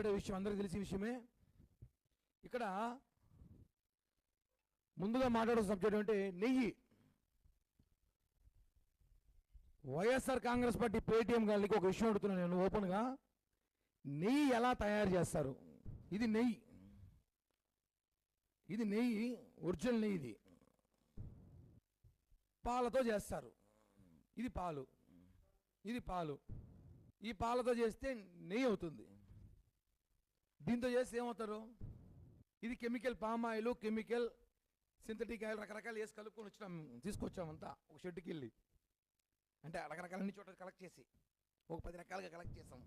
భయపడే విషయం అందరికీ తెలిసిన విషయమే. ఇక్కడ ముందుగా మాట్లాడే సబ్జెక్ట్ అంటే నెయ్యి. వైఎస్ఆర్ కాంగ్రెస్ పార్టీ పేటీఎం గారికి ఒక విషయం అడుగుతున్నాను నేను ఓపెన్గా. నెయ్యి ఎలా తయారు చేస్తారు? ఇది నెయ్యి, ఇది నెయ్యి, ఒరిజినల్ నెయ్యి. ఇది పాలతో చేస్తారు. ఇది పాలు, ఇది పాలు. ఈ పాలతో చేస్తే నెయ్యి అవుతుంది. దీంతో చేస్తే ఏమవుతారు? ఇది chemical, palm oil, chemical, synthetic oil రకరకాలు వేసి కలుపుకొని వచ్చినాం, తీసుకొచ్చామంతా ఒక షెడ్కి వెళ్ళి. అంటే రకరకాల అన్ని చోట్ల కలెక్ట్ చేసి ఒక 10 రకాలుగా కలెక్ట్ చేసాం.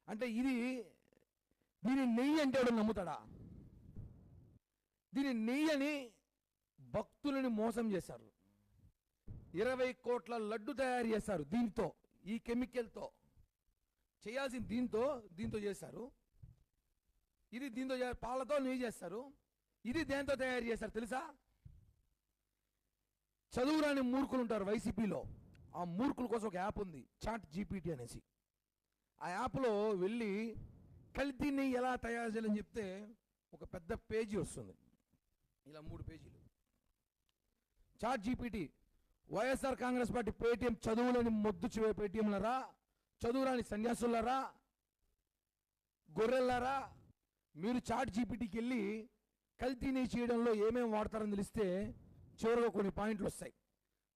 అంటే దీని నెయ్యి అంటే ఎవడు నమ్ముతాడా? దీని నెయ్యి అని భక్తులని మోసం చేశారు. 20 కోట్ల లడ్డు తయారు చేశారు దీంతో, ఈ కెమికల్తో చేయాల్సిన దీంతో చేశారు. ఇది దీంతో పాలతో నెయ్యి చేస్తారు. ఇది దేంతో తయారు చేస్తారు తెలుసా? చదువురాని మూర్ఖులు ఉంటారు వైసీపీలో. ఆ మూర్ఖుల కోసం ఒక యాప్ ఉంది, చాట్ జీపీటీ అనేసి. ఆ యాప్లో వెళ్ళి కల్తీ నెయ్యి ఎలా తయారు చేయాలని చెప్తే ఒక పెద్ద పేజీ వస్తుంది, ఇలా 3 పేజీలు. Chat GPT, YSR Congress party Paytm చదువులని మొద్దు పేటీఎంలరా, చదువురాని సన్యాసులరా, గొర్రెల్లారా, మీరు చాట్ జీపీటీకి వెళ్ళి కల్తీ నెయ్యి చేయడంలో ఏమేమి వాడతారని తెలిస్తే చివరిగా కొన్ని పాయింట్లు వస్తాయి.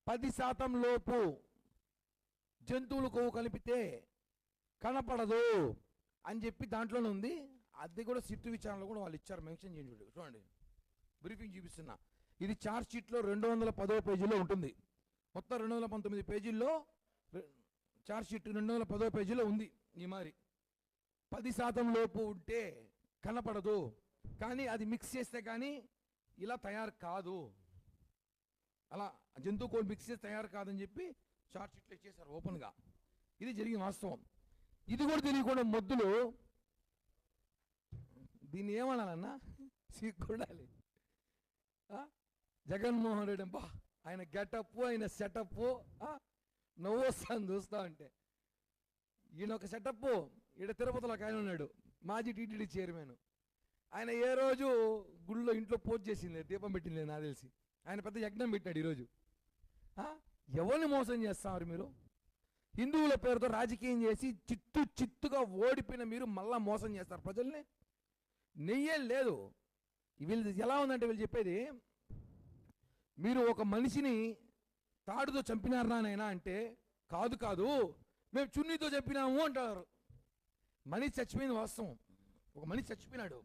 10% లోపు జంతువుల కొవ్వు కలిపితే కనపడదు అని చెప్పి దాంట్లోనే ఉంది. అది కూడా సిట్టు విచారణలో కూడా వాళ్ళు ఇచ్చారు, మెన్షన్ చేయండి. చూడండి, బ్రీఫింగ్ చూపిస్తున్నా. ఇది చార్జ్ షీట్లో 210వ పేజీలో ఉంటుంది. మొత్తం 219 పేజీల్లో చార్జ్ షీట్ 210వ పేజీలో ఉంది. ఈ మరి 10% లోపు ఉంటే కనపడదు, కానీ అది మిక్స్ చేస్తే కానీ ఇలా తయారు కాదు, అలా జంతువు కోడి మిక్స్ చేసి తయారు కాదని చెప్పి చార్జ్ షీట్లో ఇచ్చేసారు ఓపెన్గా. ఇది జరిగిన వాస్తవం. ఇది కూడా తెలియకుండా మొద్దులు దీన్ని ఏమనాలన్నా సిగ్గుండాలి. జగన్మోహన్ రెడ్డి అబ్బా, ఆయన గెటప్, ఆయన సెటప్ నవ్వు వస్తాను చూస్తా ఉంటే. ఈయన ఒక సెటప్. ఈడ తిరుపతిలో ఆయన ఉన్నాడు, మాజీ టీటీడీ చైర్మన్. ఆయన ఏ రోజు గుళ్ళో ఇంట్లో పూజ చేసింది, దీపం పెట్టింది నాకు తెలిసి. ఆయన పెద్ద యజ్ఞం పెట్టాడు ఈరోజు. ఎవరిని మోసం చేస్తారు మీరు? హిందువుల పేరుతో రాజకీయం చేసి చిత్తుగా ఓడిపోయిన మీరు మళ్ళా మోసం చేస్తారు ప్రజల్ని. నెయ్యే లేదు. వీళ్ళు ఎలా ఉందంటే వీళ్ళు చెప్పేది, మీరు ఒక మనిషిని తాడుతో చంపినారనైనా అంటే కాదు మేము చున్నీతో చంపినాము అంటారు. మనిషి చచ్చిపోయింది వాస్తవం. ఒక మనిషి చచ్చిపోయినాడు,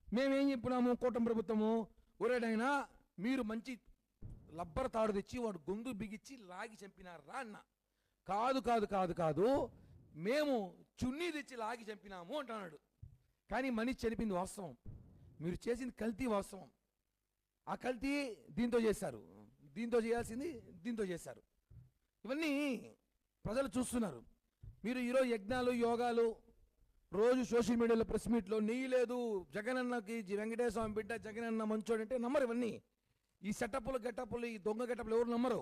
మేమేం చెప్పినాము కూటమి ప్రభుత్వము, ఒరేడైనా మీరు మంచి లబ్బర్ తాడు తెచ్చి వాడు గొంతు బిగిచ్చి లాగి చంపినారా అన్న. కాదు మేము చున్నీ తెచ్చి లాగి చంపినాము అంటున్నాడు. కానీ మనిషి చనిపోయింది వాస్తవం, మీరు చేసింది కల్తీ వాస్తవం. ఆ కల్తీ దీంతో చేశారు, దీంతో చేయాల్సింది దీంతో చేశారు. ఇవన్నీ ప్రజలు చూస్తున్నారు. మీరు ఈరోజు యజ్ఞాలు యోగాలు రోజు సోషల్ మీడియాలో ప్రెస్ మీట్లో నెయ్యి లేదు, జగనన్నకి వెంకటేశ్వర స్వామి బిడ్డ జగనన్న మంచోడు అంటే నమ్మరు. ఇవన్నీ ఈ సెటప్లు గెటప్లు, ఈ దొంగ గెటప్లు ఎవరు నమ్మరు.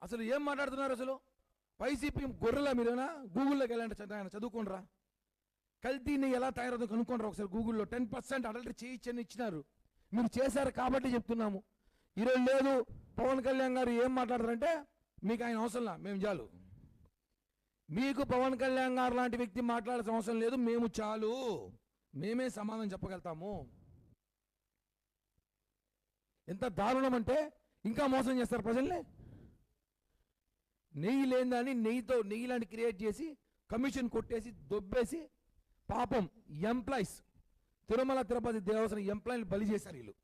అసలు ఏం మాట్లాడుతున్నారు? అసలు వైసీపీ గొర్రెలా మీరేనా? గూగుల్లోకి వెళ్ళండి, చదువుకోండిరా. కల్తీని ఎలా తయారవుతుందో కనుక్కోండి ఒకసారి గూగుల్లో. 10% అడల్టరీ చేయించని ఇచ్చినారు, మీరు చేశారు కాబట్టి చెప్తున్నాము. ఈరోజు లేదు. పవన్ కళ్యాణ్ గారు ఏం మాట్లాడతారంటే మీకు ఆయన అవసరంలా, మేము చాలు. మీకు పవన్ కళ్యాణ్ గారు లాంటి వ్యక్తి మాట్లాడాల్సిన అవసరం లేదు, మేము చాలు, మేమే సమాధానం చెప్పగలుగుతాము. ఎంత దారుణం అంటే ఇంకా మోసం చేస్తారు ప్రజల్ని. నెయ్యి లేదని నెయ్యి లాంటి క్రియేట్ చేసి కమిషన్ కొట్టేసి దొబ్బేసి పాపం ఎంప్లాయీస్, తిరుమల తిరుపతి దేవస్థానం ఎంప్లాయీని బలి చేశారు వీళ్ళు.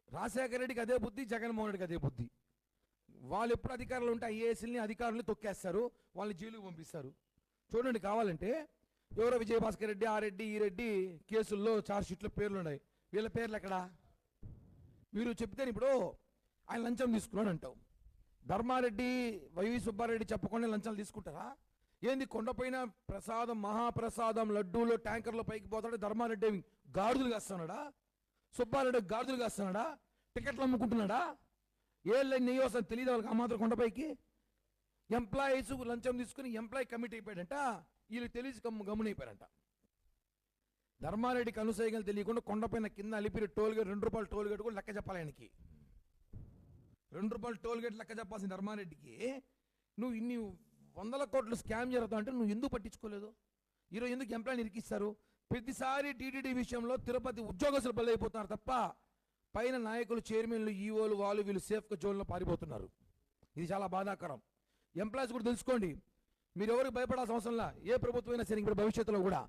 రాజశేఖర రెడ్డికి అదే బుద్ధి, జగన్మోహన్ రెడ్డికి అదే బుద్ధి. వాళ్ళు ఎప్పుడు అధికారులు ఉంటే ఐఏఎస్ని అధికారులను తొక్కేస్తారు, వాళ్ళని జైలుకు పంపిస్తారు. చూడండి, కావాలంటే ఎవరో విజయభాస్కర్ రెడ్డి, ఆ రెడ్డి, ఈ రెడ్డి కేసుల్లో చార్జ్ షీట్లో పేర్లు ఉన్నాయి. వీళ్ళ పేర్లు ఎక్కడా? మీరు చెప్తే ఇప్పుడు ఆయన లంచం తీసుకున్నాడు అంటావు. ధర్మారెడ్డి, వైవి సుబ్బారెడ్డి చెప్పకుండా లంచాలు తీసుకుంటారా? ఏంది కొండపైన ప్రసాదం, మహాప్రసాదం లడ్డూలో ట్యాంకర్లో పైకి పోతాడు. ధర్మారెడ్డి గాడిదలు కాస్తున్నాడా? సుబ్బారెడ్డి గాడిదలు కాస్తున్నాడా? టికెట్లు అమ్ముకుంటున్నాడా? ఏ నెయ్యి వస్తుంది తెలియదు వాళ్ళకి ఆ మాత్రం కొండపైకి. ఎంప్లాయీస్ లంచం తీసుకుని ఎంప్లాయీ కమిట్ అయిపోయాడంట. వీళ్ళు తెలిసి గమ్మునైపోయారంట. ధర్మారెడ్డికి అనుసైగలు తెలియకుండా కొండపైన కింద అలిపిరి టోల్గేట్ ₹2 టోల్గేట్ కూడా లెక్క చెప్పాలి ఆయనకి. ₹2 టోల్గేట్ లెక్క చెప్పాల్సిన ధర్మారెడ్డికి నువ్వు ఇన్ని 100 కోట్లు స్కామ్ జరుగుతా అంటే నువ్వు ఎందుకు పట్టించుకోలేదు? ఈరోజు ఎందుకు ఎంప్లాయీని ఇరికిస్తారు? ప్రతిసారి టీటీడీ విషయంలో తిరుపతి ఉద్యోగస్తులు బలైపోతున్నారు తప్ప పైన నాయకులు, చైర్మన్లు, ఈఓలు వాళ్ళు వీళ్ళు సేఫ్గా జోన్లో పారిపోతున్నారు. ఇది చాలా బాధాకరం. ఎంప్లాయీస్ కూడా తెలుసుకోండి, మీరు ఎవరికి భయపడాల్సిన అవసరంలా. ఏ ప్రభుత్వం అయినా సరే ఇప్పుడు భవిష్యత్తులో కూడా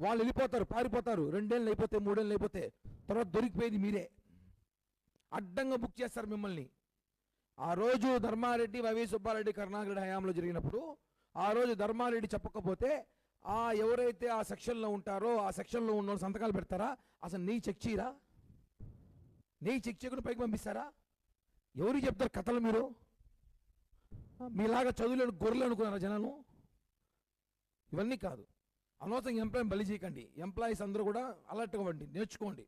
వాళ్ళు వెళ్ళిపోతారు, పారిపోతారు. 2 ఏళ్ళు అయిపోతే 3 ఏళ్ళు అయిపోతే తర్వాత దొరికిపోయేది మీరే. అడ్డంగా బుక్ చేస్తారు మిమ్మల్ని. ఆ రోజు ధర్మారెడ్డి, వైవి సుబ్బారెడ్డి, కరుణాకర్ హయాంలో జరిగినప్పుడు ఆ రోజు ధర్మారెడ్డి చెప్పకపోతే ఎవరైతే ఆ సెక్షన్లో ఉంటారో ఆ సెక్షన్లో ఉన్న వాళ్ళు సంతకాలు పెడతారా? అసలు నీ చెక్ చేయరా? నీ చెక్ చేయకుండా పైకి పంపిస్తారా? ఎవరికి చెప్తారు కథలు? మీరు మీలాగా చదువులేని గొర్రెలు అనుకున్నారా జనాలు? ఇవన్నీ కాదు. అనవసరంగా ఎంప్లాయీని బలి చేయకండి. ఎంప్లాయీస్ అందరూ కూడా అలర్ట్గా ఉండి నేర్చుకోండి.